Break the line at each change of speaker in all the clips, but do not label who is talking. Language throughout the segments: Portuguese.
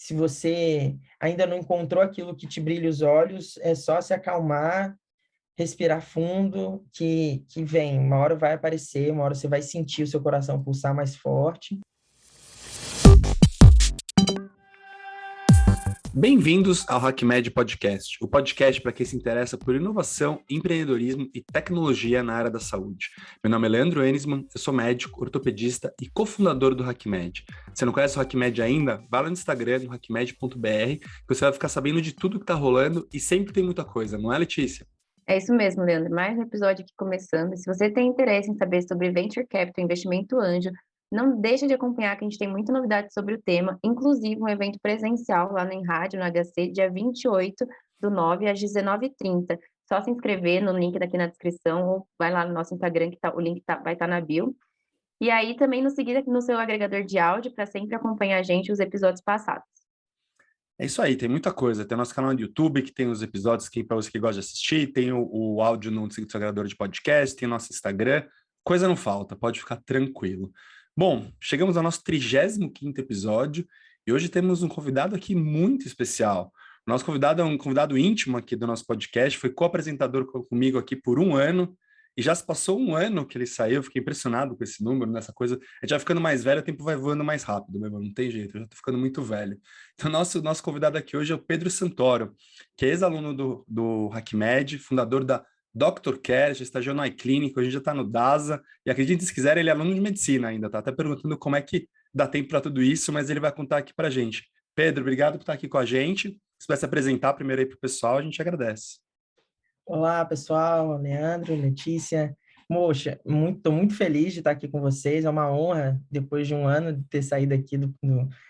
Se você ainda não encontrou aquilo que te brilha os olhos, é só se acalmar, respirar fundo, que vem. Uma hora vai aparecer, uma hora você vai sentir o seu coração pulsar mais forte.
Bem-vindos ao HackMed Podcast, o podcast para quem se interessa por inovação, empreendedorismo e tecnologia na área da saúde. Meu nome é Leandro Enisman, eu sou médico, ortopedista e cofundador do HackMed. Se não conhece o HackMed ainda, vá lá no Instagram, no hackmed.br, que você vai ficar sabendo de tudo que está rolando e sempre tem muita coisa, não é, Letícia?
É isso mesmo, Leandro. Mais um episódio aqui começando. Se você tem interesse em saber sobre Venture Capital, investimento anjo, não deixa de acompanhar que a gente tem muita novidade sobre o tema, inclusive um evento presencial lá no Rádio, no HC, dia 28/9 às 19h30. Só se inscrever no link daqui na descrição ou vai lá no nosso Instagram, o link vai estar na bio. E aí também nos seguir aqui no seu agregador de áudio para sempre acompanhar a gente os episódios passados.
É isso aí, tem muita coisa. Tem o nosso canal no YouTube, que tem os episódios para você que gosta de assistir, tem o áudio no seu agregador de podcast, tem o nosso Instagram. Coisa não falta, pode ficar tranquilo. Bom, chegamos ao nosso 35º episódio e hoje temos um convidado aqui muito especial. O nosso convidado é um convidado íntimo aqui do nosso podcast, foi co-apresentador comigo aqui por um ano, e já se passou um ano que ele saiu, eu fiquei impressionado com esse número, nessa coisa. A gente vai ficando mais velho, o tempo vai voando mais rápido, meu irmão, não tem jeito, eu já tô ficando muito velho. Então, nosso convidado aqui hoje é o Pedro Santoro, que é ex-aluno do HackMed, fundador da Dr. Care, já estagiou no iClinic, hoje já está no DASA, e acredite se quiser, ele é aluno de medicina ainda, tá até perguntando como é que dá tempo para tudo isso, mas ele vai contar aqui para a gente. Pedro, obrigado por estar aqui com a gente. Se puder se apresentar primeiro aí para o pessoal, a gente agradece.
Olá, pessoal, Leandro, Letícia. Moxa, estou muito feliz de estar aqui com vocês. É uma honra, depois de um ano de ter saído aqui do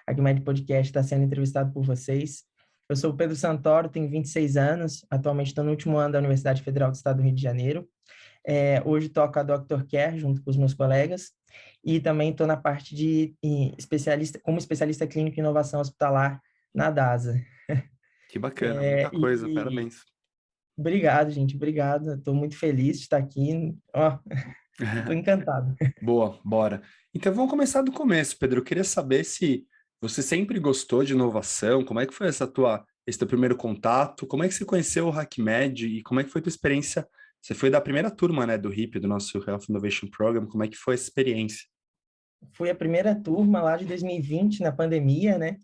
HackMed Podcast, estar sendo entrevistado por vocês. Eu sou o Pedro Santoro, tenho 26 anos, atualmente estou no último ano da Universidade Federal do Estado do Rio de Janeiro. Hoje toco a Dr. Care junto com os meus colegas e também estou na parte de como especialista clínico em inovação hospitalar na DASA.
Que bacana, muita coisa, parabéns.
Obrigado, gente, obrigado. Estou muito feliz de estar aqui. Estou encantado.
Boa, bora. Então vamos começar do começo, Pedro. Eu queria saber se você sempre gostou de inovação, como é que foi esse teu primeiro contato, como é que você conheceu o HackMed e como é que foi a tua experiência? Você foi da primeira turma, né, do HIP, do nosso Health Innovation Program, como é que foi essa experiência?
Fui a primeira turma lá de 2020, na pandemia, né?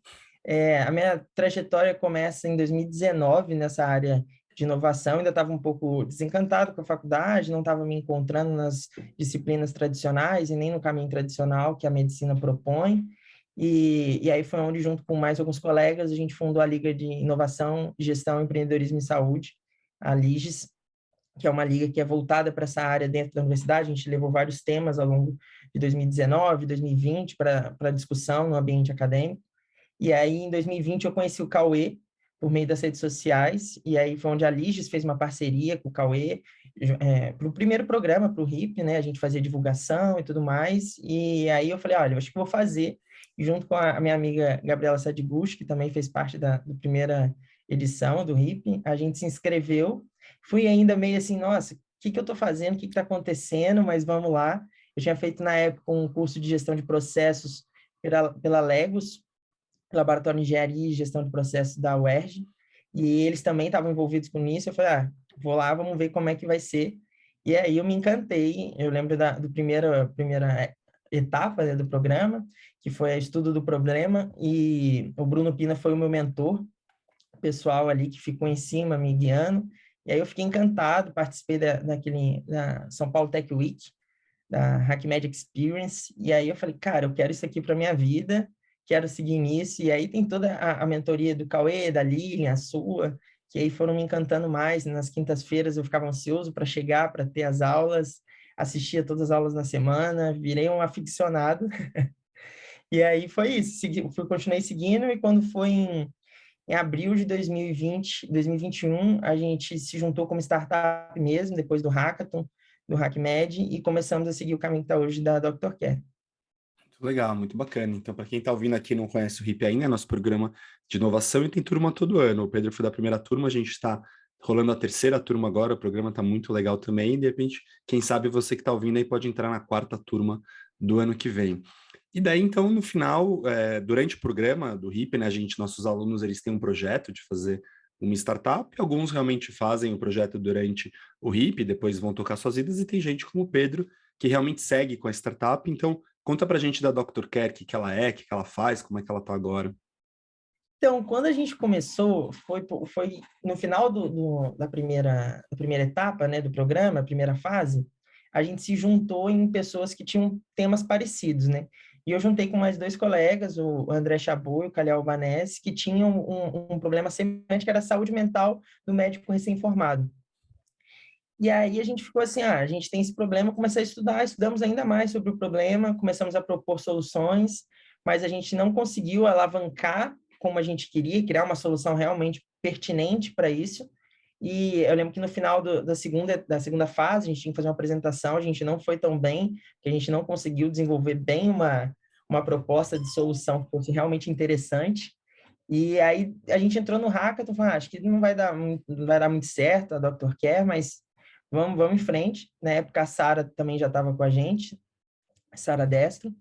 A minha trajetória começa em 2019, nessa área de inovação, ainda estava um pouco desencantado com a faculdade, não estava me encontrando nas disciplinas tradicionais e nem no caminho tradicional que a medicina propõe. E aí foi onde, junto com mais alguns colegas, a gente fundou a Liga de Inovação, Gestão, Empreendedorismo e Saúde, a LIGES, que é uma liga que é voltada para essa área dentro da universidade. A gente levou vários temas ao longo de 2019, 2020 para discussão no ambiente acadêmico. E aí, em 2020, eu conheci o Cauê por meio das redes sociais, e aí foi onde a Liges fez uma parceria com o Cauê para o primeiro programa, para o HIP, né? A gente fazia divulgação e tudo mais, e aí eu falei, olha, eu acho que vou fazer, e junto com a minha amiga Gabriela Sadiguchi, que também fez parte da primeira edição do HIP, a gente se inscreveu, fui ainda meio assim, nossa, o que eu estou fazendo, o que está acontecendo, mas vamos lá. Eu tinha feito, na época, um curso de gestão de processos pela Legos, Laboratório de Engenharia e Gestão de Processos da UERJ, e eles também estavam envolvidos com isso. Eu falei, vou lá, vamos ver como é que vai ser. E aí eu me encantei. Eu lembro do primeira etapa, né, do programa, que foi o estudo do problema, e o Bruno Pina foi o meu mentor, o pessoal ali que ficou em cima me guiando. E aí eu fiquei encantado, participei da São Paulo Tech Week, da HackMed Experience, e aí eu falei, cara, eu quero isso aqui para minha vida, quero seguir nisso, e aí tem toda a mentoria do Cauê, da Lilian, a sua, que aí foram me encantando mais. Nas quintas-feiras eu ficava ansioso para chegar, para ter as aulas, assistia todas as aulas na semana, virei um aficionado, e aí foi isso, continuei seguindo, e quando foi em abril de 2021, a gente se juntou como startup mesmo, depois do Hackathon, do HackMed, e começamos a seguir o caminho que está hoje da Dr. Care.
Muito legal, muito bacana. Então, para quem está ouvindo aqui e não conhece o HIP ainda, é nosso programa de inovação e tem turma todo ano. O Pedro foi da primeira turma, a gente está rolando a terceira turma agora, o programa está muito legal também, e de repente, quem sabe você que está ouvindo aí pode entrar na quarta turma do ano que vem. E daí, então, no final, durante o programa do RIP, né, nossos alunos, eles têm um projeto de fazer uma startup, alguns realmente fazem o projeto durante o RIP, depois vão tocar suas vidas, e tem gente como o Pedro, que realmente segue com a startup. Então, conta pra gente da Dr. Care, o que ela é, o que ela faz, como é que ela tá agora.
Então, quando a gente começou, foi no final da primeira etapa, né, do programa, a primeira fase, a gente se juntou em pessoas que tinham temas parecidos, né? E eu juntei com mais dois colegas, o André Chabot e o Calhau Vanessa, que tinham um problema semelhante, que era a saúde mental do médico recém-formado. E aí a gente ficou assim, a gente tem esse problema, comecei a estudar, estudamos ainda mais sobre o problema, começamos a propor soluções, mas a gente não conseguiu alavancar como a gente queria, criar uma solução realmente pertinente para isso. E eu lembro que no final da segunda fase, a gente tinha que fazer uma apresentação, a gente não foi tão bem, que a gente não conseguiu desenvolver bem uma proposta de solução que fosse realmente interessante. E aí a gente entrou no hackathon, falou, acho que não vai dar muito certo a Dr. Care, mas vamos em frente. Na época a Sara também já estava com a gente, Sara Destro.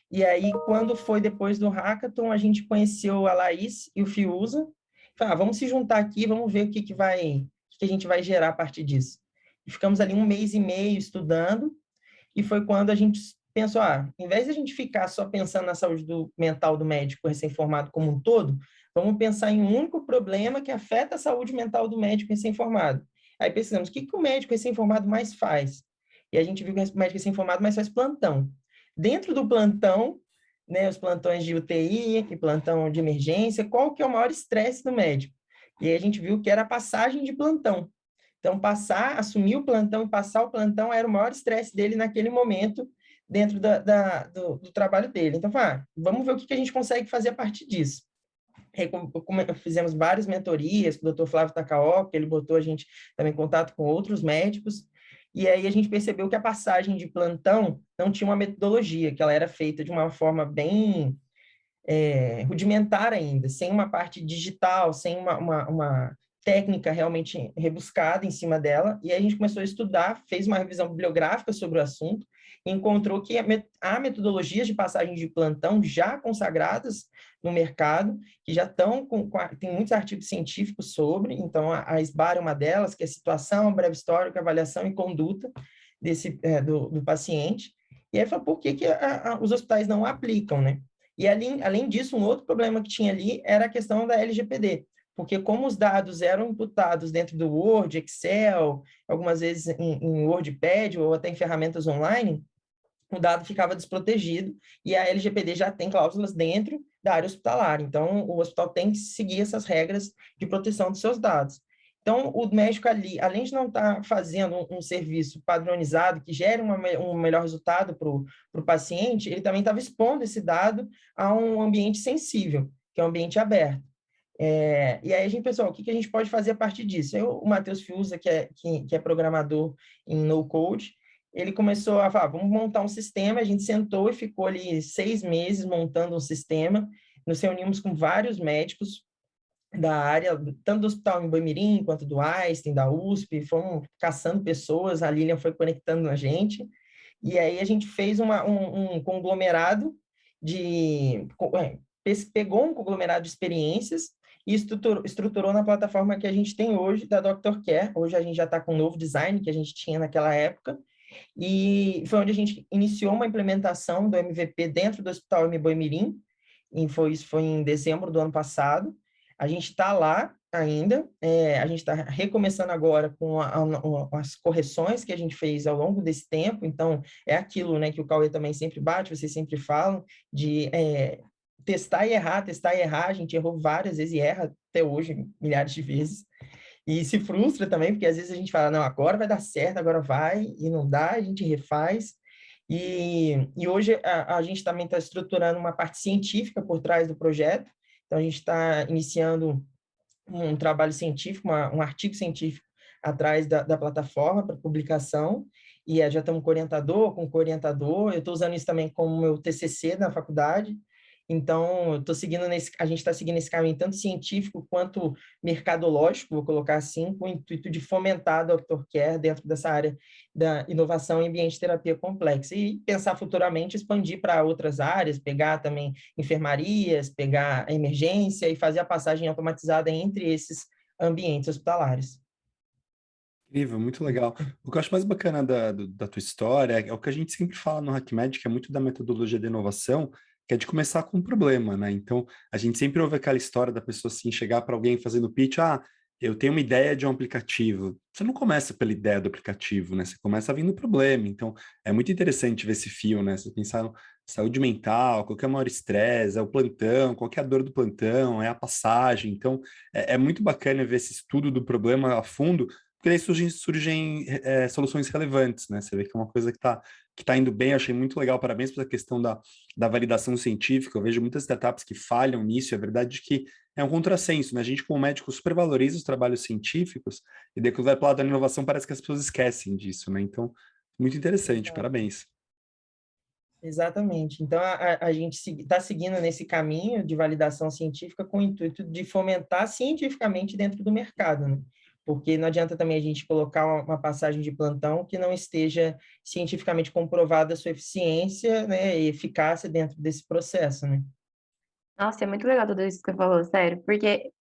E aí, quando foi depois do hackathon, a gente conheceu a Laís e o Fiuza. Falei, vamos se juntar aqui, vamos ver o que a gente vai gerar a partir disso. E ficamos ali 1 mês e meio estudando, e foi quando a gente pensou, em vez de a gente ficar só pensando na saúde mental do médico recém-formado como um todo, vamos pensar em um único problema que afeta a saúde mental do médico recém-formado. Aí pesquisamos, o que o médico recém-formado mais faz? E a gente viu que o médico recém-formado mais faz plantão. Dentro do plantão, né, os plantões de UTI e plantão de emergência, qual que é o maior estresse do médico? E aí a gente viu que era a passagem de plantão. Então, assumir o plantão e passar o plantão era o maior estresse dele naquele momento dentro do trabalho dele. Então, vamos ver o que a gente consegue fazer a partir disso. Fizemos várias mentorias com o Dr. Flávio Takaoka, ele botou a gente também em contato com outros médicos, e aí a gente percebeu que a passagem de plantão não tinha uma metodologia, que ela era feita de uma forma bem rudimentar ainda, sem uma parte digital, sem uma técnica realmente rebuscada em cima dela, e aí a gente começou a estudar, fez uma revisão bibliográfica sobre o assunto, e encontrou que há metodologias de passagem de plantão já consagradas no mercado, que já estão tem muitos artigos científicos sobre, então a SBAR é uma delas, que é situação, breve histórico, avaliação e conduta do paciente, e aí falou, por que os hospitais não aplicam, né? E além disso, um outro problema que tinha ali era a questão da LGPD, porque como os dados eram imputados dentro do Word, Excel, algumas vezes em WordPad ou até em ferramentas online, o dado ficava desprotegido e a LGPD já tem cláusulas dentro da área hospitalar. Então, o hospital tem que seguir essas regras de proteção dos seus dados. Então, o médico ali, além de não estar fazendo um serviço padronizado que gere um melhor resultado para o paciente, ele também estava expondo esse dado a um ambiente sensível, que é um ambiente aberto. E aí a gente pensou, o que a gente pode fazer a partir disso? O Matheus Fiuza, que é programador em no-code, ele começou a falar, vamos montar um sistema, a gente sentou e ficou ali 6 meses montando um sistema, nos reunimos com vários médicos da área, tanto do Hospital em Boimirim, quanto do Einstein, da USP, fomos caçando pessoas, a Lilian foi conectando a gente, e aí a gente fez um conglomerado pegou um conglomerado de experiências e estruturou na plataforma que a gente tem hoje, da Dr. Care. Hoje a gente já está com um novo design que a gente tinha naquela época, e foi onde a gente iniciou uma implementação do MVP dentro do Hospital M. Boimirim, e isso foi em dezembro do ano passado. A gente está lá ainda, a gente está recomeçando agora com as correções que a gente fez ao longo desse tempo, então é aquilo, né, que o Cauê também sempre bate, vocês sempre falam, de testar e errar, a gente errou várias vezes e erra até hoje, milhares de vezes, e se frustra também, porque às vezes a gente fala, não, agora vai dar certo, agora vai, e não dá, a gente refaz, e hoje a gente também está estruturando uma parte científica por trás do projeto, então a gente está iniciando um trabalho científico, um artigo científico atrás da plataforma para publicação, e já estamos com orientador, eu estou usando isso também como meu TCC na faculdade, Então, a gente está seguindo esse caminho tanto científico quanto mercadológico, vou colocar assim, com o intuito de fomentar a Dr. Care dentro dessa área da inovação em ambiente de terapia complexa e pensar futuramente expandir para outras áreas, pegar também enfermarias, pegar a emergência e fazer a passagem automatizada entre esses ambientes hospitalares.
Incrível, muito legal. O que eu acho mais bacana da tua história é o que a gente sempre fala no HackMed, que é muito da metodologia de inovação, que é de começar com um problema, né? Então, a gente sempre ouve aquela história da pessoa assim, chegar para alguém fazendo pitch, eu tenho uma ideia de um aplicativo. Você não começa pela ideia do aplicativo, né? Você começa vindo o problema. Então, é muito interessante ver esse fio, né? Você pensar no saúde mental, qual que é o maior estresse, é o plantão, qual que é a dor do plantão, é a passagem. Então, é muito bacana ver esse estudo do problema a fundo, porque daí surgem soluções relevantes, né? Você vê que é uma coisa que tá indo bem, eu achei muito legal, parabéns pela questão da validação científica, eu vejo muitas startups que falham nisso, é verdade que é um contrassenso, né? A gente, como médico, supervaloriza os trabalhos científicos, e daí quando vai para o lado da inovação, parece que as pessoas esquecem disso, né? Então, muito interessante,
Exato.
parabéns.
Exatamente. Então, a gente está seguindo nesse caminho de validação científica com o intuito de fomentar cientificamente dentro do mercado, né? Porque não adianta também a gente colocar uma passagem de plantão que não esteja cientificamente comprovada a sua eficiência, né, e eficácia dentro desse processo, né?
Nossa, é muito legal tudo isso que você falou, sério, porque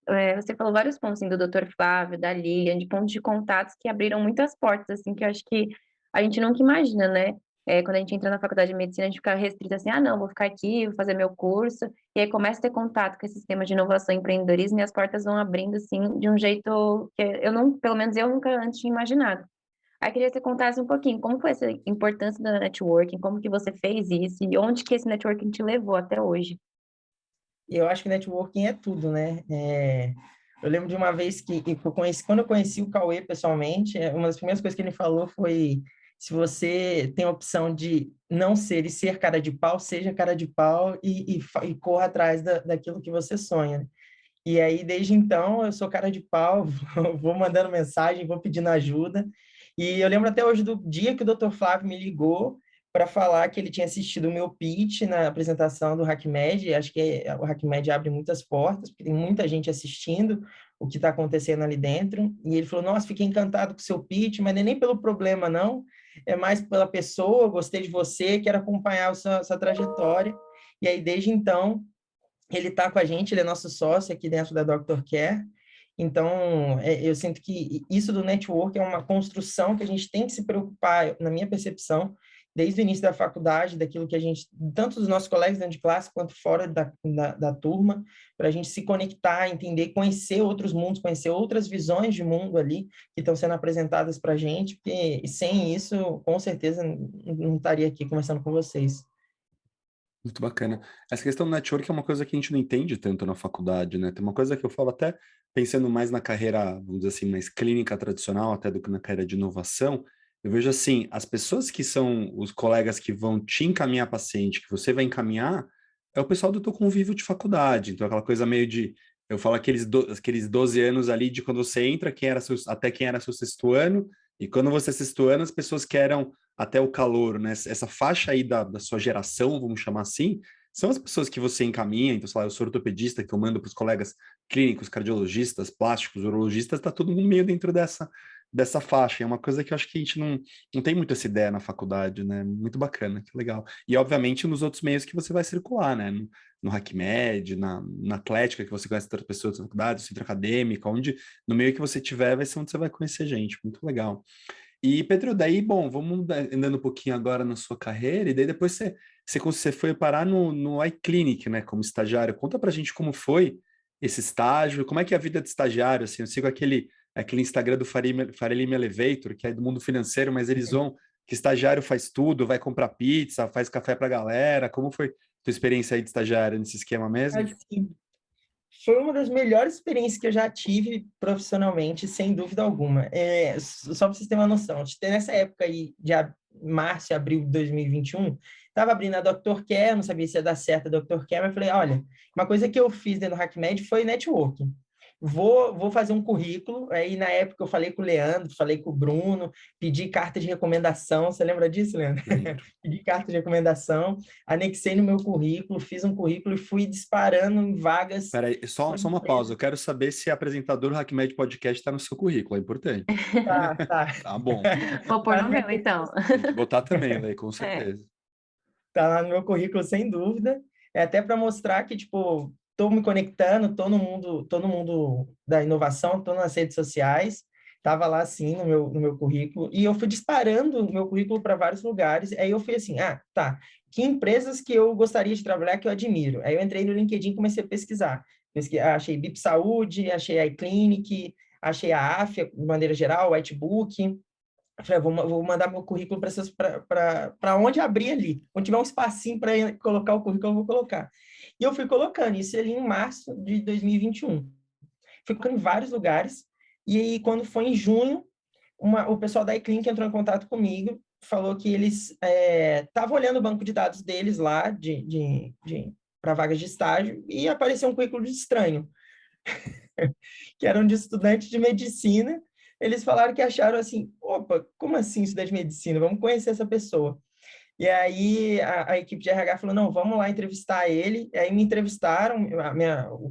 você falou vários pontos, assim, do Dr. Flávio, da Lilian, de pontos de contatos que abriram muitas portas, assim, que eu acho que a gente nunca imagina, né? Quando a gente entra na faculdade de medicina, a gente fica restrito assim, não, vou ficar aqui, vou fazer meu curso, e aí começa a ter contato com esse sistema de inovação e empreendedorismo, e as portas vão abrindo, assim, de um jeito que eu não, pelo menos eu nunca antes tinha imaginado. Aí queria que você contasse um pouquinho, como foi essa importância da networking, como que você fez isso, e onde que esse networking te levou até hoje?
E eu acho que networking é tudo, né? Eu lembro de uma vez que quando eu conheci o Cauê pessoalmente, uma das primeiras coisas que ele falou foi: se você tem a opção de não ser e ser cara de pau, seja cara de pau e corra atrás daquilo que você sonha, né? E aí, desde então, eu sou cara de pau, vou mandando mensagem, vou pedindo ajuda. E eu lembro até hoje do dia que o Dr. Flávio me ligou para falar que ele tinha assistido o meu pitch na apresentação do HackMed. Acho que o HackMed abre muitas portas, porque tem muita gente assistindo o que está acontecendo ali dentro. E ele falou: Nossa, fiquei encantado com o seu pitch, mas não é nem pelo problema, não. É mais pela pessoa, gostei de você, quero acompanhar a sua trajetória. E aí, desde então, ele está com a gente, ele é nosso sócio aqui dentro da Dr. Care. Então, eu sinto que isso do network é uma construção que a gente tem que se preocupar, na minha percepção, desde o início da faculdade, daquilo que a gente, tanto dos nossos colegas dentro de classe quanto fora da turma, para a gente se conectar, entender, conhecer outros mundos, conhecer outras visões de mundo ali que estão sendo apresentadas para a gente, porque sem isso, com certeza, não estaria aqui conversando com vocês.
Muito bacana. Essa questão do network é uma coisa que a gente não entende tanto na faculdade, né? Tem uma coisa que eu falo até pensando mais na carreira, vamos dizer assim, mais clínica tradicional, até do que na carreira de inovação. Eu vejo assim, as pessoas que são os colegas que vão te encaminhar paciente, que você vai encaminhar, é o pessoal do teu convívio de faculdade. Então, aquela coisa meio de, eu falo aqueles 12 anos ali de quando você entra, até quem era seu sexto ano, e quando você é sexto ano, as pessoas que eram até o calor, né? Essa faixa aí da sua geração, vamos chamar assim, são as pessoas que você encaminha. Então, sei lá, eu sou ortopedista, que eu mando para os colegas clínicos, cardiologistas, plásticos, urologistas, tá todo mundo meio dentro dessa faixa. É uma coisa que eu acho que a gente não tem muito essa ideia na faculdade, né? Muito bacana, que legal. E, obviamente, nos outros meios que você vai circular, né? No HackMed, na Atlética, que você conhece outras pessoas da faculdade, no centro acadêmico, onde, no meio que você tiver, vai ser onde você vai conhecer gente. Muito legal. E, Pedro, daí, bom, vamos andando um pouquinho agora na sua carreira, e daí depois você foi parar no iClinic, né, como estagiário. Conta pra gente como foi esse estágio, como é que é a vida de estagiário, assim, eu sigo aquele Instagram do Farelim Elevator, que é do mundo financeiro, mas eles vão, que estagiário faz tudo, vai comprar pizza, faz café pra galera. Como foi tua experiência aí de estagiário nesse esquema mesmo?
Assim, foi uma das melhores experiências que eu já tive profissionalmente, sem dúvida alguma. Só para vocês terem uma noção, nessa época aí, de março, abril de 2021, estava abrindo a Dr. Care, não sabia se ia dar certo a Dr. Care, mas falei, olha, uma coisa que eu fiz dentro do HackMed foi networking. vou fazer um currículo. Aí, na época, eu falei com o Leandro, falei com o Bruno, pedi carta de recomendação. Você lembra disso, Leandro?
Lembro.
Pedi carta de recomendação, anexei no meu currículo, fiz um currículo e fui disparando em vagas.
Peraí, só uma pausa. Eu quero saber se apresentador do HackMed Podcast está no seu currículo, é importante.
Tá.
Tá bom.
Vou pôr
Tá
no
no meu
meu, então.
Tem que botar também, Lê, com
É.
certeza.
Tá lá no meu currículo, sem dúvida. É até para mostrar que, tipo, tô me conectando, tô no mundo da inovação, tô nas redes sociais, tava lá, assim, no meu currículo, e eu fui disparando o meu currículo para vários lugares, aí eu fui assim, tá, que empresas que eu gostaria de trabalhar que eu admiro? Aí eu entrei no LinkedIn e comecei a pesquisar. Achei BIP Saúde, achei a iClinic, achei a AFIA, de maneira geral, o Whitebook. Eu falei, vou mandar meu currículo para onde abrir ali. Onde tiver um espacinho para colocar o currículo, eu vou colocar. E eu fui colocando isso ali em março de 2021. Fui colocando em vários lugares. E aí, quando foi em junho, o pessoal da iClinic entrou em contato comigo, falou que eles estavam olhando o banco de dados deles lá para vagas de estágio e apareceu um currículo de estranho, que era um de estudante de medicina. Eles falaram que acharam assim, opa, como assim estudante de medicina? Vamos conhecer essa pessoa. E aí a equipe de RH falou, não, vamos lá entrevistar ele. E aí me entrevistaram,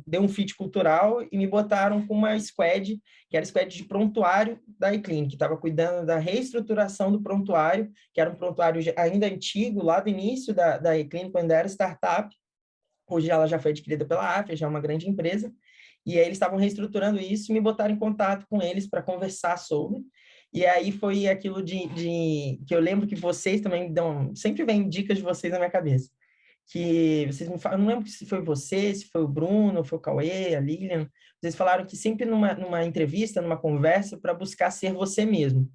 deu um fit cultural e me botaram com uma squad, que era a squad de prontuário da iClinic, que estava cuidando da reestruturação do prontuário, que era um prontuário ainda antigo, lá do início da iClinic, quando era startup. Hoje ela já foi adquirida pela AFIA, já é uma grande empresa. E aí eles estavam reestruturando isso e me botaram em contato com eles para conversar sobre. E aí foi aquilo que eu lembro que vocês também dão, sempre vem dicas de vocês na minha cabeça. Que vocês me falam, não lembro se foi você, se foi o Bruno, foi o Cauê, a Lilian, vocês falaram que sempre numa entrevista, numa conversa, para buscar ser você mesmo.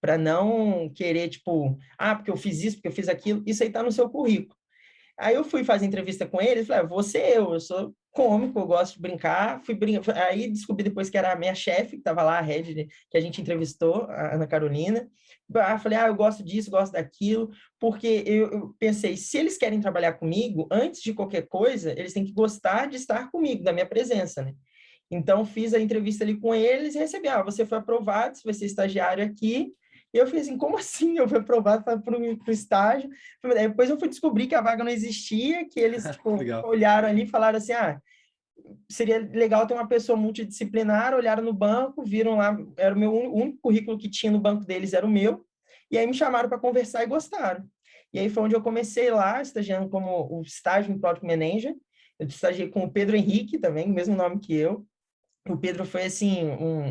Para não querer, tipo, porque eu fiz isso, porque eu fiz aquilo, isso aí está no seu currículo. Aí eu fui fazer entrevista com ele, falei, vou ser eu sou cômico, eu gosto de brincar. Aí descobri depois que era a minha chefe, que estava lá, a head, que a gente entrevistou, a Ana Carolina. Falei, eu gosto disso, gosto daquilo, porque eu pensei, se eles querem trabalhar comigo, antes de qualquer coisa, eles têm que gostar de estar comigo, da minha presença, né? Então, fiz a entrevista ali com eles e recebi, você foi aprovado, você vai ser estagiário aqui. E eu fiz assim, como assim? Eu fui aprovado para o estágio. Depois eu fui descobrir que a vaga não existia, que eles tipo, olharam ali e falaram assim, seria legal ter uma pessoa multidisciplinar, olharam no banco, viram lá, era o único currículo que tinha no banco deles, era o meu, e aí me chamaram para conversar e gostaram. E aí foi onde eu comecei lá, estagiando como o estágio em Product Manager. Eu estagiei com o Pedro Henrique também, o mesmo nome que eu. O Pedro foi, assim,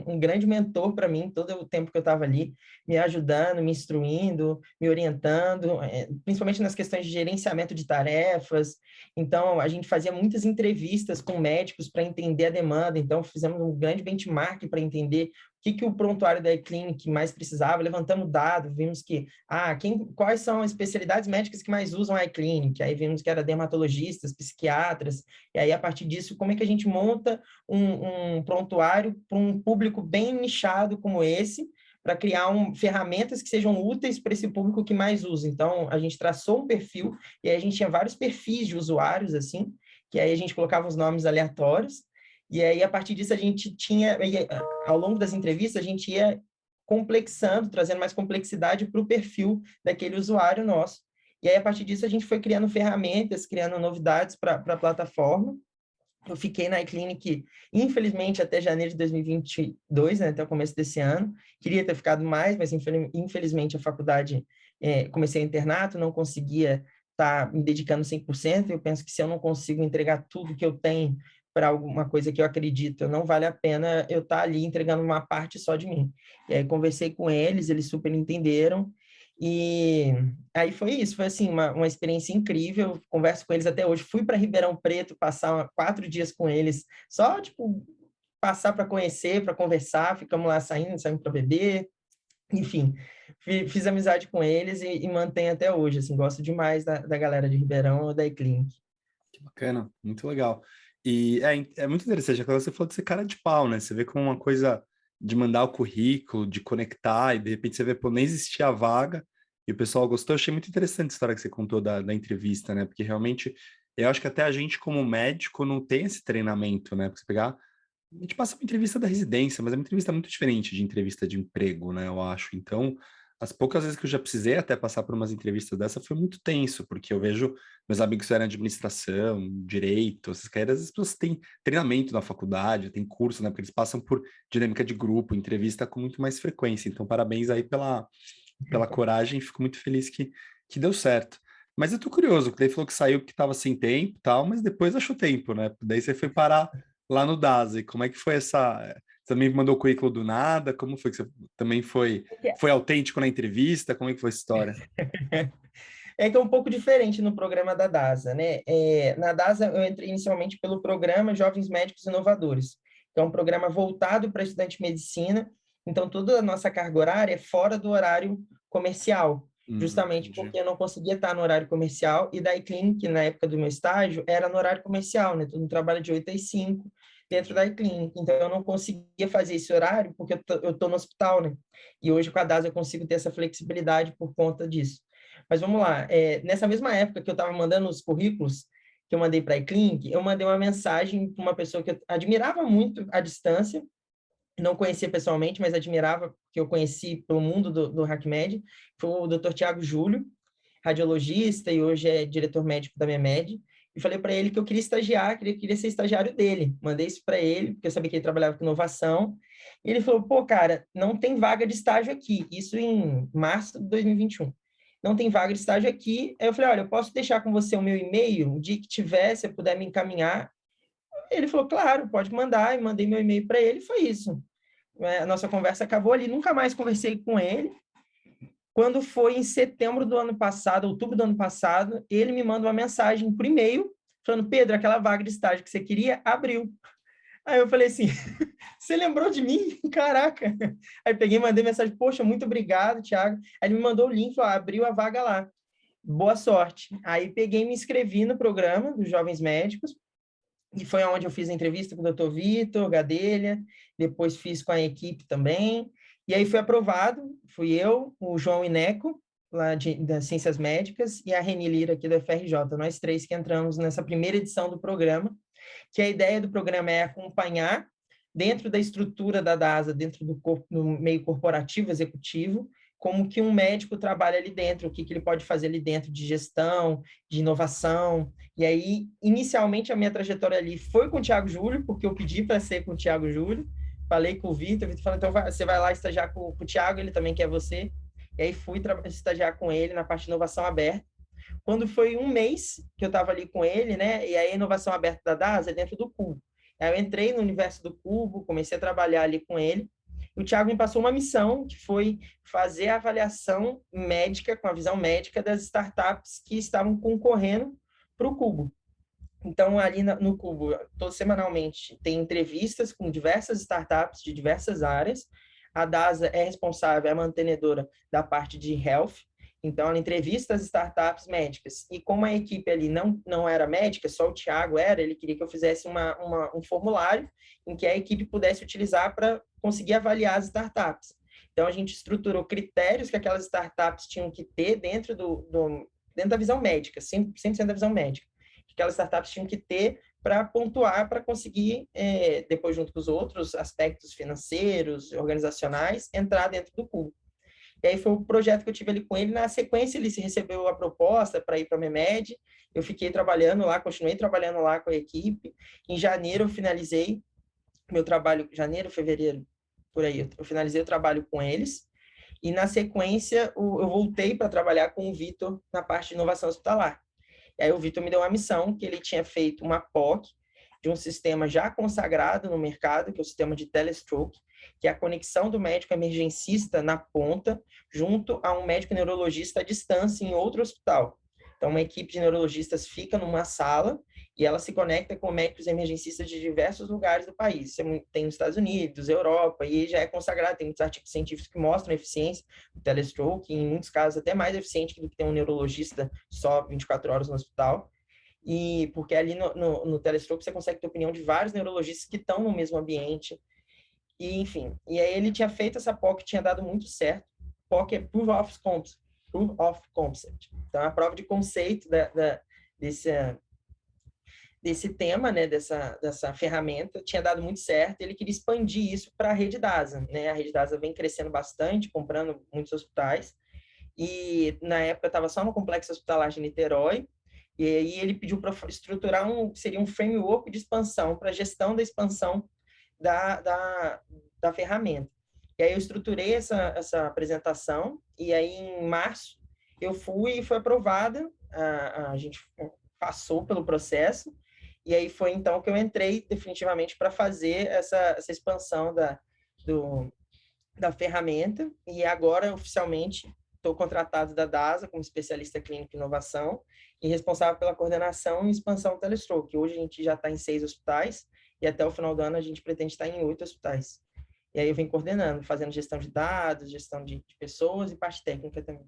um grande mentor para mim, todo o tempo que eu estava ali, me ajudando, me instruindo, me orientando, principalmente nas questões de gerenciamento de tarefas. Então, a gente fazia muitas entrevistas com médicos para entender a demanda. Então, fizemos um grande benchmark para entender o que o prontuário da iClinic mais precisava, levantamos dados, vimos que, quais são as especialidades médicas que mais usam a iClinic? Aí vimos que era dermatologistas, psiquiatras, e aí, a partir disso, como é que a gente monta um prontuário para um público bem nichado como esse, para criar ferramentas que sejam úteis para esse público que mais usa. Então, a gente traçou um perfil, e aí a gente tinha vários perfis de usuários, assim, que aí a gente colocava os nomes aleatórios, e aí, a partir disso, a gente ao longo das entrevistas, a gente ia complexando, trazendo mais complexidade para o perfil daquele usuário nosso. E aí, a partir disso, a gente foi criando ferramentas, criando novidades para a plataforma. Eu fiquei na iClinic, infelizmente, até janeiro de 2022, né, até o começo desse ano. Queria ter ficado mais, mas infelizmente a faculdade, comecei o internato, não conseguia estar me dedicando 100%. Eu penso que se eu não consigo entregar tudo que eu tenho para alguma coisa que eu acredito, não vale a pena eu estar ali entregando uma parte só de mim. E aí conversei com eles super entenderam. E aí foi isso, foi assim, uma experiência incrível, converso com eles até hoje, fui para Ribeirão Preto passar 4 dias com eles, só, tipo, passar para conhecer, para conversar, ficamos lá saímos para beber, enfim, fiz amizade com eles e mantenho até hoje, assim, gosto demais da galera de Ribeirão, da iClinic.
Que bacana, muito legal. E é muito interessante, quando você falou de ser cara de pau, né? Você vê como uma coisa de mandar o currículo, de conectar, e de repente você vê, pô, nem existia a vaga, e o pessoal gostou. Eu achei muito interessante a história que você contou da entrevista, né? Porque realmente, eu acho que até a gente como médico não tem esse treinamento, né? Porque você pegar, A gente passa uma entrevista da residência, mas é uma entrevista muito diferente de entrevista de emprego, né? Eu acho. Então, as poucas vezes que eu já precisei até passar por umas entrevistas dessa foi muito tenso, porque eu vejo meus amigos que eram administração, direito, essas carreiras, as pessoas têm treinamento na faculdade, tem curso, né? Porque eles passam por dinâmica de grupo, entrevista com muito mais frequência. Então, parabéns aí pela coragem, fico muito feliz que deu certo. Mas eu tô curioso, porque daí falou que saiu porque estava sem tempo e tal, mas depois achou tempo, né? Daí você foi parar lá no DASA. E como é que foi essa... Você também mandou o currículo do nada? Como foi que você também foi autêntico na entrevista? Como é que foi essa história?
É que é um pouco diferente no programa da DASA, né? Na DASA, eu entrei inicialmente pelo programa Jovens Médicos Inovadores, que é um programa voltado para estudante de medicina, então toda a nossa carga horária é fora do horário comercial, justamente
Entendi.
porque eu não conseguia estar no horário comercial, e da iClinic, na época do meu estágio, era no horário comercial, né? Todo mundo trabalha de 8 às 5 dentro da iClinic, então eu não conseguia fazer esse horário porque eu tô no hospital, né? E hoje com a DASA eu consigo ter essa flexibilidade por conta disso. Mas vamos lá, nessa mesma época que eu estava mandando os currículos que eu mandei para a iClinic, eu mandei uma mensagem para uma pessoa que eu admirava muito à distância, não conhecia pessoalmente, mas admirava, que eu conheci pelo mundo do HackMed, foi o Dr. Tiago Júlio, radiologista e hoje é diretor médico da MEMED, e falei para ele que eu queria estagiar, queria ser estagiário dele. Mandei isso para ele, porque eu sabia que ele trabalhava com inovação. E ele falou: pô, cara, não tem vaga de estágio aqui. Isso em março de 2021. Não tem vaga de estágio aqui. Aí eu falei: olha, eu posso deixar com você o meu e-mail? O dia que tiver, se você puder me encaminhar. Ele falou: claro, pode mandar. E mandei meu e-mail para ele. Foi isso. A nossa conversa acabou ali. Nunca mais conversei com ele. Quando foi em setembro do ano passado, outubro do ano passado, ele me manda uma mensagem por e-mail, falando: Pedro, aquela vaga de estágio que você queria, abriu. Aí eu falei assim: você lembrou de mim? Caraca! Aí peguei e mandei mensagem: poxa, muito obrigado, Thiago. Aí ele me mandou o link, falou: abriu a vaga lá. Boa sorte. Aí peguei e me inscrevi no programa dos Jovens Médicos, e foi onde eu fiz a entrevista com o Dr. Vitor Gadelha, depois fiz com a equipe também, e aí fui aprovado, fui eu, o João Ineco, lá das Ciências Médicas, e a Reni Lira, aqui do FRJ, nós três que entramos nessa primeira edição do programa, que a ideia do programa é acompanhar, dentro da estrutura da DASA, dentro do meio corporativo, executivo, como que um médico trabalha ali dentro, o que ele pode fazer ali dentro de gestão, de inovação. E aí, inicialmente, a minha trajetória ali foi com o Thiago Júlio, porque eu pedi para ser com o Thiago Júlio, falei com o Vitor falou: então você vai lá estagiar com o Thiago, ele também quer você. E aí fui estagiar com ele na parte de inovação aberta. Quando foi um mês que eu estava ali com ele, né? E aí a inovação aberta da DASA é dentro do Cubo. Aí eu entrei no universo do Cubo, comecei a trabalhar ali com ele. E o Thiago me passou uma missão, que foi fazer a avaliação médica, com a visão médica das startups que estavam concorrendo para o Cubo. Então, ali no Cubo, semanalmente, tem entrevistas com diversas startups de diversas áreas. A DASA é responsável, é a mantenedora da parte de health. Então, ela entrevista as startups médicas. E como a equipe ali não era médica, só o Thiago era, ele queria que eu fizesse um formulário em que a equipe pudesse utilizar para conseguir avaliar as startups. Então, a gente estruturou critérios que aquelas startups tinham que ter dentro dentro da visão médica, 100% da visão médica. Que aquelas startups tinham que ter para pontuar, para conseguir, depois, junto com os outros aspectos financeiros, organizacionais, entrar dentro do Cubo. E aí foi o projeto que eu tive ali com ele. Na sequência, ele recebeu a proposta para ir para a MEMED. Eu fiquei trabalhando lá, continuei trabalhando lá com a equipe. Em janeiro, eu finalizei meu trabalho, janeiro, fevereiro, por aí, eu finalizei o trabalho com eles. E na sequência, eu voltei para trabalhar com o Vitor na parte de inovação hospitalar. E aí o Vitor me deu uma missão, que ele tinha feito uma POC de um sistema já consagrado no mercado, que é o sistema de telestroke, que é a conexão do médico emergencista na ponta, junto a um médico neurologista à distância em outro hospital. Então, uma equipe de neurologistas fica numa sala e ela se conecta com médicos emergencistas de diversos lugares do país. Tem nos Estados Unidos, Europa, e já é consagrado. Tem muitos artigos científicos que mostram a eficiência do telestroke, em muitos casos até mais eficiente do que ter um neurologista só 24 horas no hospital. E porque ali no telestroke você consegue ter opinião de vários neurologistas que estão no mesmo ambiente. E, enfim, e aí ele tinha feito essa POC, tinha dado muito certo. POC é Proof of Concept. Proof of Concept. Então, é a prova de conceito desse tema, né, dessa ferramenta, tinha dado muito certo, ele queria expandir isso para a rede DASA, né? A rede DASA vem crescendo bastante, comprando muitos hospitais, e na época estava só no Complexo Hospitalar de Niterói, e aí ele pediu para estruturar seria um framework de expansão, para gestão da expansão da ferramenta. E aí eu estruturei essa apresentação, e aí em março eu fui e foi aprovada, a gente passou pelo processo, e aí foi então que eu entrei definitivamente para fazer essa expansão da ferramenta, e agora oficialmente estou contratado da DASA como especialista clínico em inovação e responsável pela coordenação e expansão do Telestroke. Hoje a gente já está em 6 hospitais e até o final do ano a gente pretende estar em 8 hospitais. E aí eu venho coordenando, fazendo gestão de dados, gestão de pessoas e parte técnica também.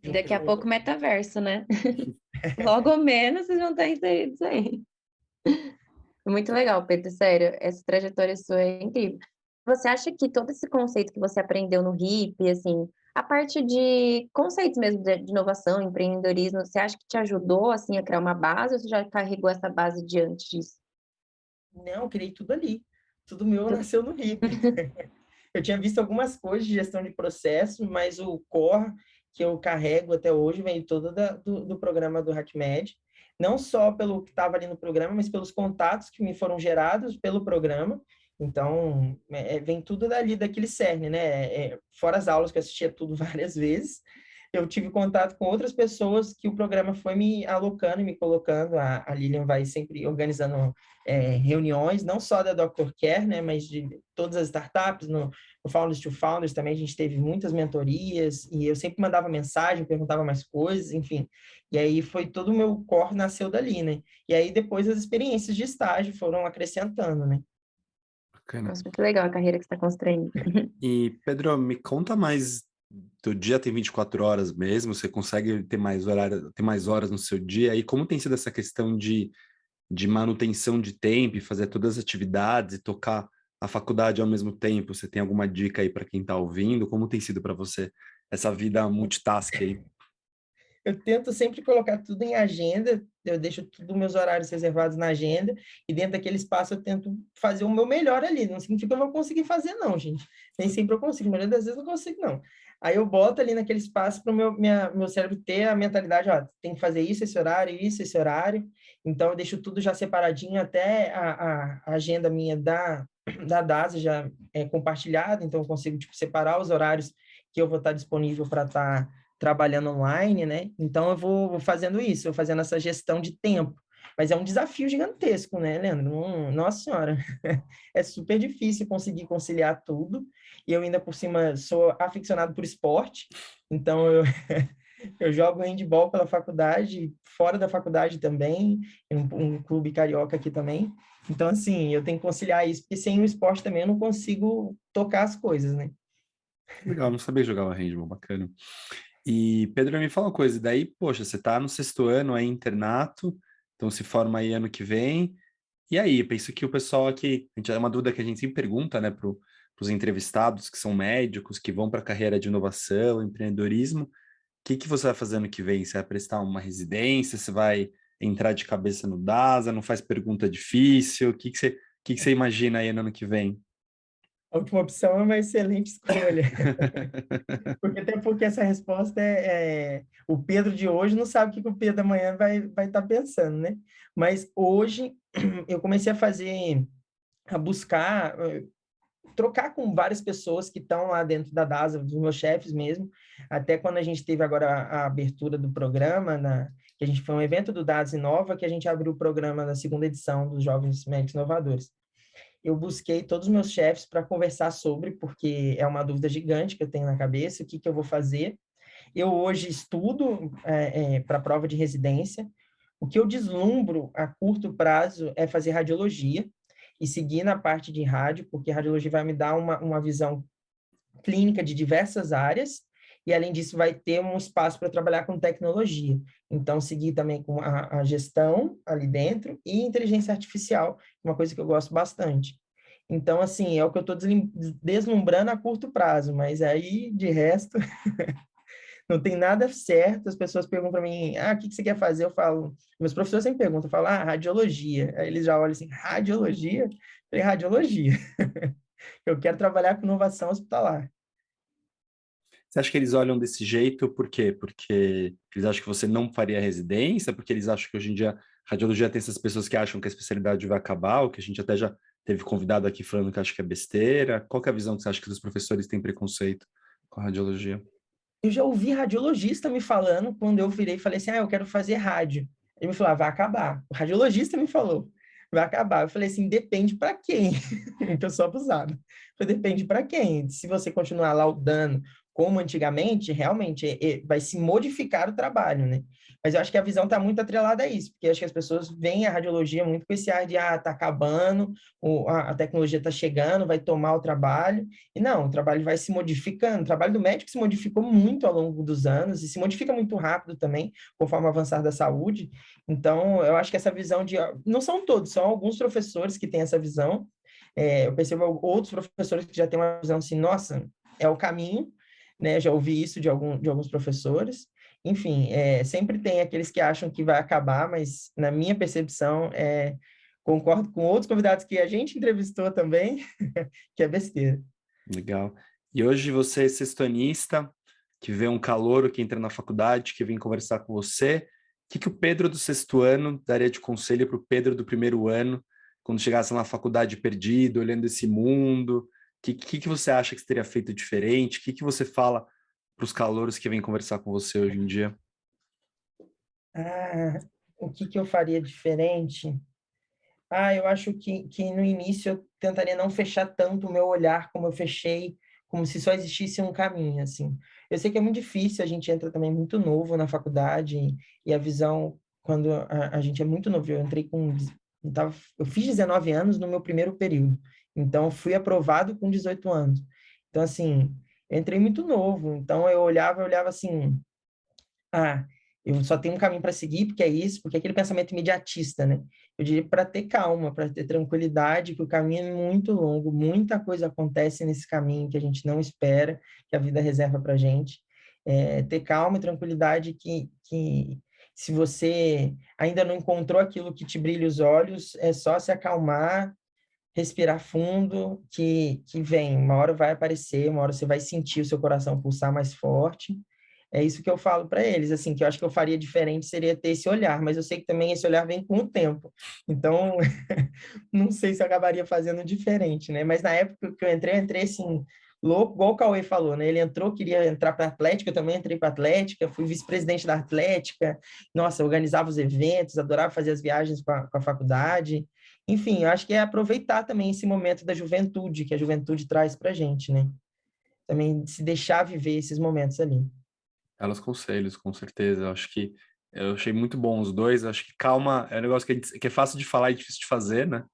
E daqui a pouco metaverso, né? Logo menos vocês vão estar inseridos aí. Muito legal, Pedro, sério, essa trajetória sua é incrível. Você acha que todo esse conceito que você aprendeu no RIP, assim, a parte de conceitos mesmo de inovação, empreendedorismo, você acha que te ajudou, assim, a criar uma base ou você já carregou essa base diante disso?
Não, eu criei tudo ali. Tudo meu nasceu no RIP. Eu tinha visto algumas coisas de gestão de processo, mas o core que eu carrego até hoje vem todo do programa do HackMed. Não só pelo que estava ali no programa, mas pelos contatos que me foram gerados pelo programa. Então, vem tudo dali, daquele cerne, né? Fora as aulas que eu assistia tudo várias vezes, eu tive contato com outras pessoas que o programa foi me alocando e me colocando. A Lilian vai sempre organizando reuniões, não só da Dr. Care, né, mas de todas as startups, no Founders to Founders também a gente teve muitas mentorias, e eu sempre mandava mensagem, perguntava mais coisas, enfim. E aí foi todo o meu core nasceu dali, né? E aí depois as experiências de estágio foram acrescentando, né?
Bacana.
Nossa, muito legal a carreira que você está construindo.
E, Pedro, me conta mais, teu dia tem 24 horas mesmo, você consegue ter mais horário, ter mais horas no seu dia, e como tem sido essa questão de manutenção de tempo, e fazer todas as atividades e tocar a faculdade ao mesmo tempo? Você tem alguma dica aí para quem está ouvindo? Como tem sido para você essa vida multitask aí?
Eu tento sempre colocar tudo em agenda, eu deixo todos meus horários reservados na agenda, e dentro daquele espaço eu tento fazer o meu melhor ali. Não significa que eu vou conseguir fazer, não, gente. Nem sempre eu consigo, mas às vezes eu não consigo, não. Aí eu boto ali naquele espaço para o meu cérebro ter a mentalidade, ó, tem que fazer isso, esse horário. Então eu deixo tudo já separadinho, até a agenda minha da DASA já é compartilhada, então eu consigo tipo, separar os horários que eu vou estar disponível para estar trabalhando online, né? Então eu vou fazendo isso, vou fazendo essa gestão de tempo. Mas é um desafio gigantesco, né, Leandro? Nossa Senhora, é super difícil conseguir conciliar tudo. E eu ainda por cima sou aficionado por esporte, então eu jogo handball pela faculdade, fora da faculdade também, em um clube carioca aqui também. Então, assim, eu tenho que conciliar isso, porque sem o esporte também eu não consigo tocar as coisas, né?
Legal, não sabia jogar o handball, bacana. E, Pedro, me fala uma coisa, daí, poxa, você tá no 6º ano aí, internato, então se forma aí ano que vem, e aí, eu penso que o pessoal aqui, é uma dúvida que a gente sempre pergunta, né, para os entrevistados que são médicos, que vão para a carreira de inovação, empreendedorismo, o que você vai fazer ano que vem? Você vai prestar uma residência, você vai entrar de cabeça no DASA, não faz pergunta difícil, o que você imagina aí no ano que vem?
A última opção é uma excelente escolha. Até porque essa resposta o Pedro de hoje não sabe o que o Pedro da manhã vai estar pensando, né? Mas hoje eu comecei a buscar, trocar com várias pessoas que estão lá dentro da DASA, dos meus chefes mesmo. Até quando a gente teve agora a abertura do programa, que a gente foi um evento do DASA Inova, que a gente abriu o programa na 2ª edição dos Jovens Médicos Inovadores. Eu busquei todos os meus chefes para conversar sobre, porque é uma dúvida gigante que eu tenho na cabeça, o que eu vou fazer. Eu hoje estudo para a prova de residência. O que eu deslumbro a curto prazo é fazer radiologia e seguir na parte de rádio, porque a radiologia vai me dar uma visão clínica de diversas áreas, e além disso vai ter um espaço para trabalhar com tecnologia. Então, seguir também com a gestão ali dentro e inteligência artificial, uma coisa que eu gosto bastante. Então, assim, é o que eu estou deslumbrando a curto prazo, mas aí, de resto, não tem nada certo. As pessoas perguntam para mim, o que você quer fazer? Eu falo, meus professores sempre perguntam, eu falo, radiologia. Aí eles já olham assim, radiologia? Eu falei, radiologia. Eu quero trabalhar com inovação hospitalar.
Você acha que eles olham desse jeito por quê? Porque eles acham que você não faria residência? Porque eles acham que hoje em dia a radiologia tem essas pessoas que acham que a especialidade vai acabar, ou que a gente até já teve convidado aqui falando que acha que é besteira? Qual que é a visão que você acha que os professores têm preconceito com a radiologia?
Eu já ouvi radiologista me falando, quando eu virei e falei assim, eu quero fazer rádio. Ele me falou, vai acabar. O radiologista me falou, vai acabar. Eu falei assim, depende para quem, que eu sou abusado. Eu falei, depende para quem. Se você continuar laudando como antigamente, realmente vai se modificar o trabalho, né? Mas eu acho que a visão está muito atrelada a isso, porque acho que as pessoas veem a radiologia muito com esse ar de, tá acabando, a tecnologia está chegando, vai tomar o trabalho. E não, o trabalho vai se modificando. O trabalho do médico se modificou muito ao longo dos anos e se modifica muito rápido também, conforme o avançar da saúde. Então, eu acho que essa visão de... Não são todos, são alguns professores que têm essa visão. Eu percebo outros professores que já têm uma visão assim, nossa, é o caminho, né? Já ouvi isso de alguns professores. Enfim, sempre tem aqueles que acham que vai acabar, mas na minha percepção, concordo com outros convidados que a gente entrevistou também, que é besteira.
Legal. E hoje você é sextonista, que vê um calouro que entra na faculdade, que vem conversar com você. O que o Pedro do sexto ano daria de conselho para o Pedro do primeiro ano, quando chegasse na faculdade perdido, olhando esse mundo? O que você acha que você teria feito diferente? O que você fala para os calouros que vêm conversar com você hoje em dia?
O que eu faria diferente? Eu acho que no início eu tentaria não fechar tanto o meu olhar como eu fechei, como se só existisse um caminho, assim. Eu sei que é muito difícil, a gente entra também muito novo na faculdade e a visão, quando a gente é muito novo, eu entrei eu fiz 19 anos no meu primeiro período, então fui aprovado com 18 anos. Então, assim, eu entrei muito novo, então eu olhava assim, eu só tenho um caminho para seguir, porque é isso, porque é aquele pensamento imediatista, né? Eu diria para ter calma, para ter tranquilidade, que o caminho é muito longo, muita coisa acontece nesse caminho que a gente não espera, que a vida reserva para a gente. Ter calma e tranquilidade que se você ainda não encontrou aquilo que te brilha os olhos, é só se acalmar, respirar fundo, que vem, uma hora vai aparecer, uma hora você vai sentir o seu coração pulsar mais forte. É isso que eu falo para eles, assim, que eu acho que eu faria diferente seria ter esse olhar, mas eu sei que também esse olhar vem com o tempo. Então, não sei se eu acabaria fazendo diferente, né? Mas na época que eu entrei assim, louco, igual o Cauê falou, né? Ele entrou, queria entrar para a Atlética, eu também entrei para a Atlética, fui vice-presidente da Atlética, nossa, organizava os eventos, adorava fazer as viagens com a faculdade. Enfim, eu acho que é aproveitar também esse momento da juventude, que a juventude traz para a gente, né? Também se deixar viver esses momentos ali.
Belos conselhos, com certeza. Eu achei muito bom os dois. Acho que calma é um negócio que é fácil de falar e difícil de fazer, né?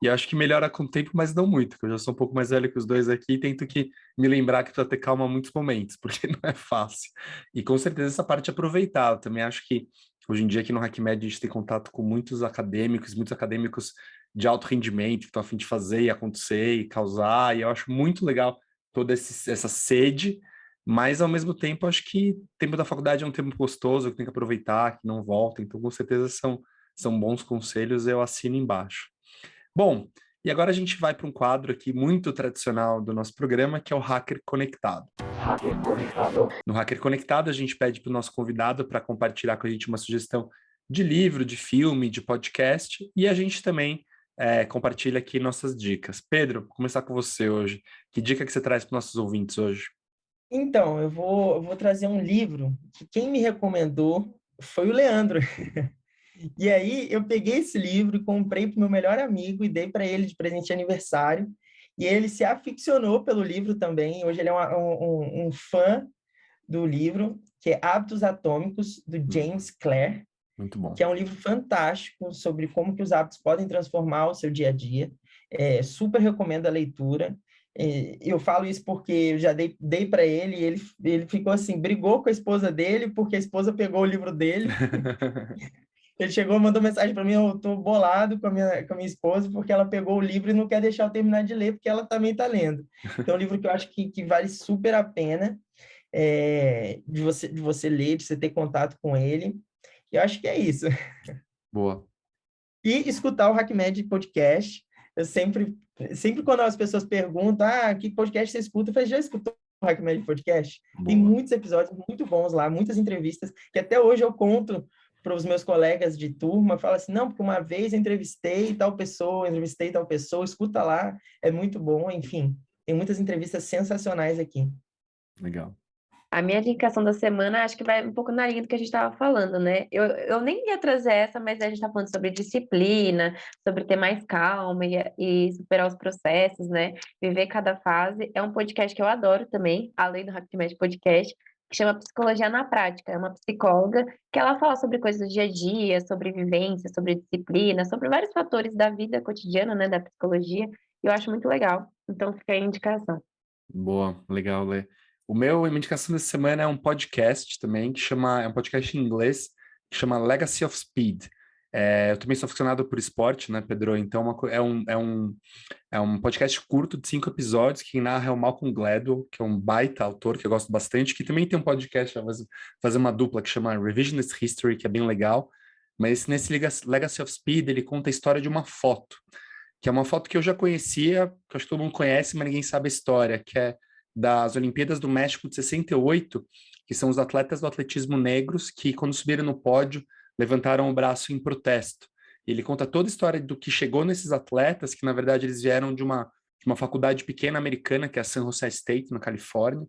E acho que melhora com o tempo, mas não muito, porque eu já sou um pouco mais velho que os dois aqui e tento que me lembrar que precisa ter calma em muitos momentos, porque não é fácil. E com certeza essa parte é aproveitar. Eu também acho que hoje em dia aqui no HackMed a gente tem contato com muitos acadêmicos de alto rendimento, que estão a fim de fazer e acontecer e causar, e eu acho muito legal toda essa sede. Mas, ao mesmo tempo, acho que o tempo da faculdade é um tempo gostoso, que tem que aproveitar, que não volta. Então, com certeza, são bons conselhos, eu assino embaixo. Bom, e agora a gente vai para um quadro aqui muito tradicional do nosso programa, que é o Hacker Conectado. Hacker Conectado. No Hacker Conectado, a gente pede para o nosso convidado para compartilhar com a gente uma sugestão de livro, de filme, de podcast, e a gente também compartilha aqui nossas dicas. Pedro, vou começar com você hoje. Que dica que você traz para os nossos ouvintes hoje?
Então, eu vou trazer um livro que quem me recomendou foi o Leandro. E aí eu peguei esse livro e comprei para o meu melhor amigo e dei para ele de presente de aniversário. E ele se aficionou pelo livro também. Hoje ele é um fã do livro, que é Hábitos Atômicos, do James Clear,
Muito bom.
que é um livro fantástico sobre como que os hábitos podem transformar o seu dia a dia. Super recomendo a leitura. Eu falo isso porque eu já dei para ele e ele ficou assim, brigou com a esposa dele porque a esposa pegou o livro dele. Ele chegou e mandou mensagem para mim, eu tô bolado com a minha esposa porque ela pegou o livro e não quer deixar eu terminar de ler porque ela também está lendo. Então, é um livro que eu acho que vale super a pena. de você ler, de você ter contato com ele. Eu acho que é isso.
Boa.
E escutar o HackMed Podcast. Eu sempre quando as pessoas perguntam, que podcast você escuta? Eu falei, já escutou o HackMed Podcast? Tem
Boa.
muitos episódios muito bons lá, muitas entrevistas, que até hoje eu conto para os meus colegas de turma, falo assim, não, porque uma vez eu entrevistei tal pessoa, escuta lá, é muito bom, enfim. Tem muitas entrevistas sensacionais aqui.
Legal.
A minha indicação da semana acho que vai um pouco na linha do que a gente estava falando, né? Eu nem ia trazer essa, mas a gente está falando sobre disciplina, sobre ter mais calma e superar os processos, né? Viver cada fase. É um podcast que eu adoro também, além do HackMed Podcast, que chama Psicologia na Prática. É uma psicóloga que ela fala sobre coisas do dia a dia, sobre vivência, sobre disciplina, sobre vários fatores da vida cotidiana, né, da psicologia. E eu acho muito legal. Então fica aí a indicação.
Boa, legal, Lê. A minha indicação dessa semana é um podcast também, é um podcast em inglês, que chama Legacy of Speed. Eu também sou aficionado por esporte, né, Pedro? Então é um podcast curto de 5 episódios, que narra é o Malcolm Gladwell, que é um baita autor que eu gosto bastante, que também tem um podcast, fazer uma dupla, que chama Revisionist History, que é bem legal. Mas nesse Legacy of Speed, ele conta a história de uma foto, que é uma foto que eu já conhecia, que acho que todo mundo conhece, mas ninguém sabe a história, que é das Olimpíadas do México de 68, que são os atletas do atletismo negros que, quando subiram no pódio, levantaram o braço em protesto. E ele conta toda a história do que chegou nesses atletas, que na verdade eles vieram de uma faculdade pequena americana, que é a San Jose State, na Califórnia,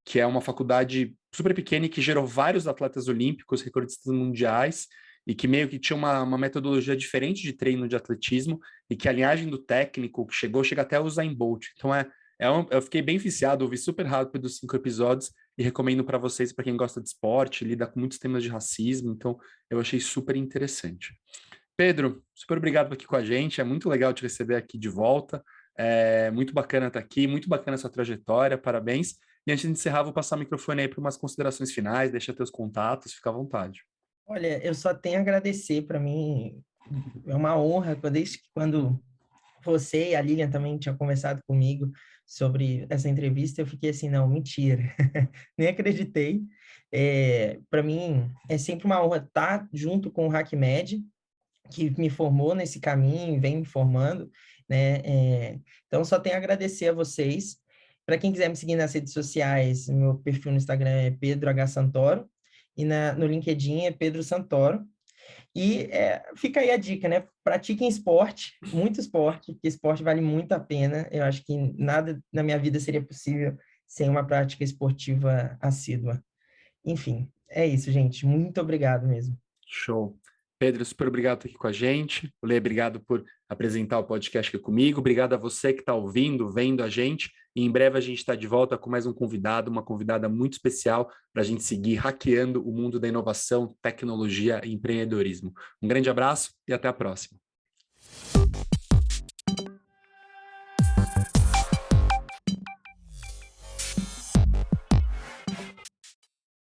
que é uma faculdade super pequena e que gerou vários atletas olímpicos, recordistas mundiais, e que meio que tinha uma metodologia diferente de treino de atletismo, e que a linhagem do técnico que chega até a Usain Bolt. Então eu fiquei bem viciado, ouvi super rápido os 5 episódios e recomendo para vocês, para quem gosta de esporte, lida com muitos temas de racismo, então eu achei super interessante. Pedro, super obrigado por aqui com a gente, é muito legal te receber aqui de volta, é muito bacana estar aqui, muito bacana a sua trajetória, parabéns. E antes de encerrar, vou passar o microfone aí para umas considerações finais, deixa teus contatos, fica à vontade.
Olha, eu só tenho a agradecer, para mim é uma honra, desde quando você e a Lilian também tinham conversado comigo sobre essa entrevista, eu fiquei assim, não, mentira, nem acreditei. Para mim é sempre uma honra estar junto com o HackMed, que me formou nesse caminho, vem me formando, né? Então, só tenho a agradecer a vocês. Para quem quiser me seguir nas redes sociais, meu perfil no Instagram é Pedro H. Santoro, e no LinkedIn é Pedro Santoro. E fica aí a dica, né? Pratiquem esporte, muito esporte, porque esporte vale muito a pena. Eu acho que nada na minha vida seria possível sem uma prática esportiva assídua. Enfim, é isso, gente. Muito obrigado mesmo.
Show. Pedro, super obrigado por estar aqui com a gente. Lê, obrigado por apresentar o podcast aqui comigo. Obrigado a você que está ouvindo, vendo a gente. E em breve a gente está de volta com mais um convidado, uma convidada muito especial para a gente seguir hackeando o mundo da inovação, tecnologia e empreendedorismo. Um grande abraço e até a próxima.